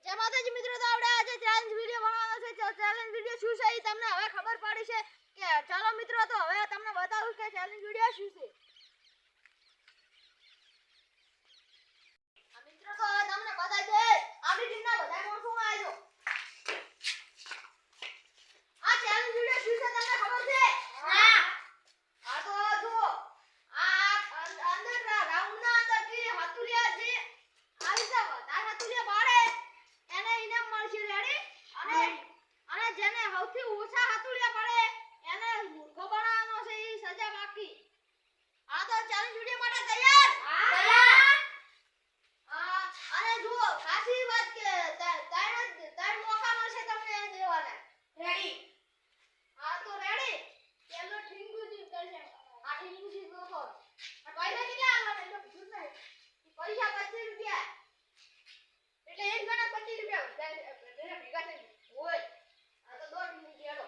જય માતાજી મિત્રો, તો આપણે આજે ચેલેન્જ વિડિયો બનાવવાનો છે. ચેલેન્જ વિડિયો શું છે એ તમને હવે ખબર પડી છે કે ચાલો મિત્રો, તો હવે તમને બતાવું કે ચેલેન્જ વિડિયો શું છે. આ મિત્રો તો તમને બતાવી દે, આપણી ટીમના બધા માણસો આવજો. આ ચેલેન્જ વિડિયો શું છે તમને ખબર છે? હા. આ તો જો આ અંદર રાઉન્ડના અંદર થી હતુલિયા જે આવી જાવ તાર હતુલિયા બારે એને ઇનામ મળશે. રેડી? અને જેને સૌથી ઓછા હતુલિયા પડે એને મૂર્ખો બનાવવાનો છે. એ સજા બાકી. આ તો ચેલેન્જ વિડિયો માટે તૈયાર? હા તૈયાર. અને જુઓ ખાસી વાત કે ત્રણ મોકા મળશે તમને દેવાના. રેડી? હા તો રેડી. પેલો ઠીંગુજી કરશે. આ ઠીંગુજી લોકો પૈસા કેટલા આવવાના એટલે પૂછું નહીં. પૈસા 25 રૂપિયા. એટલે એક જણા 25 રૂપિયા ભેગા થઈ હોય. આ તો દો ઠીંગુજી હેડો.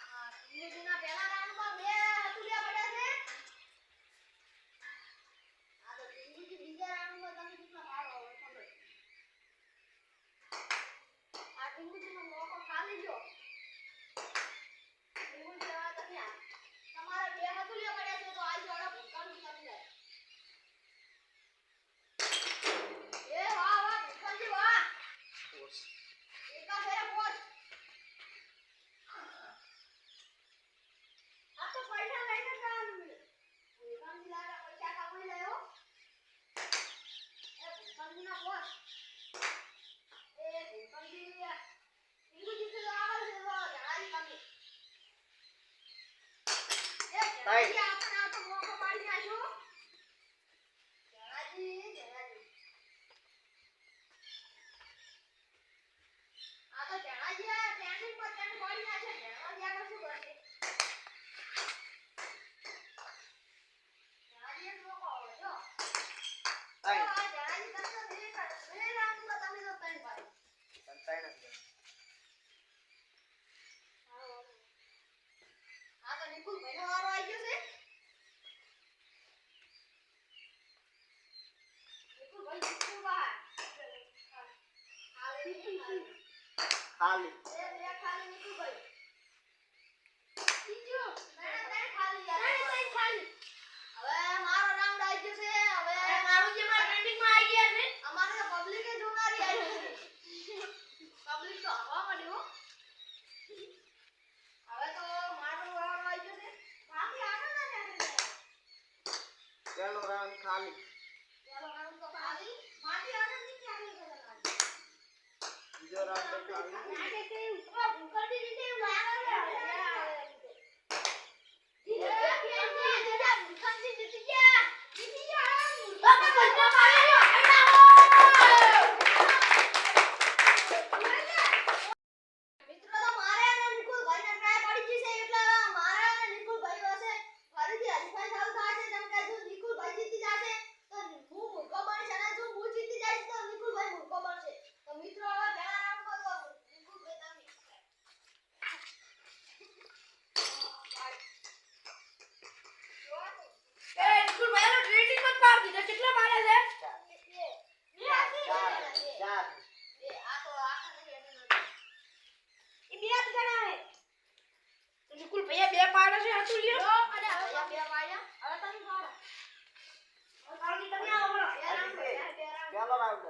આ ઠીંગુજીના પહેલા રાઉન્ડમાં 2 હતુલિયા પડ્યા છે. આ તો ઠીંગુજી બીજા રાઉન્ડમાં તમે કેટલા મારો હવે ખબર. આ ઠીંગુજીનો મોકો ખાલી ગયો. ઠીંગુજી હવે તમે તમારા 2 હતુલિયા પડ્યા છે તો આજ જોડો ભૂકાનું તમે જાય. એ વાહ વાહ ભૂકાનજી વાહ. એકા ફેરા પોચ. આ તો પૈસા લઈને જવાનું છે. ભૂકાનજી લારા પૈસા કામઈ લાયો. એ ભૂકાનજીના પોચ. એ ભૂકાનજી ઠીંગુજી તો આગળ છે તો જણાવી તમે. એ જણાજી આપણે આ તો મોકો પાડી નાખ્યો. જણાજી આ તો જણાજી આ ટ્રેનિંગ પર તેને પાડી નાખે. જણાજી આગળ શું કરશે? જણાજી એક મોકો આવે જો. આ જણાજી તમે તો બે રાઉન્ડમાં તમે તો ત્રણ પાડી. આ તો નિકુલ ભાઈનો વારો આવી ગયો છે. નિકુલ ભાઈ જીતું બહાર. ખાલી એ બે ખાલી નિકુલ ભાઈ. બીજો મેડમ ત્રણ ખાલી યાર. ત્રણ ખાલી. હવે મારો રાઉન્ડ આવી ગયો છે. હવે મારું જે મારા ટ્રેન્ડિંગમાં આવી ગયા છે. અમારે તો પબ્લિકે જોનારી આવી છે. પબ્લિક તો હવા માંડ્યો. હવે તો મારો રાઉન્ડ આવી ગયો છે. બાકી આગળ ના નીકળે. પેલો રાઉન્ડ ખાલી. પેલો રાઉન્ડ તો ખાલી. બાકી આગળ નહીં આગળ કરવાના. બીજો રાઉન્ડ ખાલી. આજે કે ઉપર ભૂકરથી નીચે લાગે છે. જીતી ગયા. બાપા બધા મારે મિત્રો તો મારે અને નિકુલ ભાઈને ટ્રાય પડી ગઈ છે એટલે મારે અને નિકુલ ભાઈ પાસે ફરીથી હરીફાઈ ચાલુ થશે. જેમ કે જો નિકુલ ભાઈ જીતી જશે તો હું મૂર્ખો બનીશ અને જો હું જીતી જઈશ તો નિકુલ ભાઈ મૂર્ખો બનશે. તો મિત્રો હવે પહેલા રાઉન્ડમાં તો નિકુલ ભાઈ તમે નિકુલ ભાઈનો ટ્રેનિંગ મત પાડ દીધો. કેટલા મારે છે? ચાર. આ તો આખા નહીં એ બે જ ગણાવે. તો નિકુલ ભૈયા 2 પાડે છે હતુલિયો. અને હવે બે પાડ્યા. હવે તમે પાડો. હવે તમે આવો. પેલો રાઉન્ડ.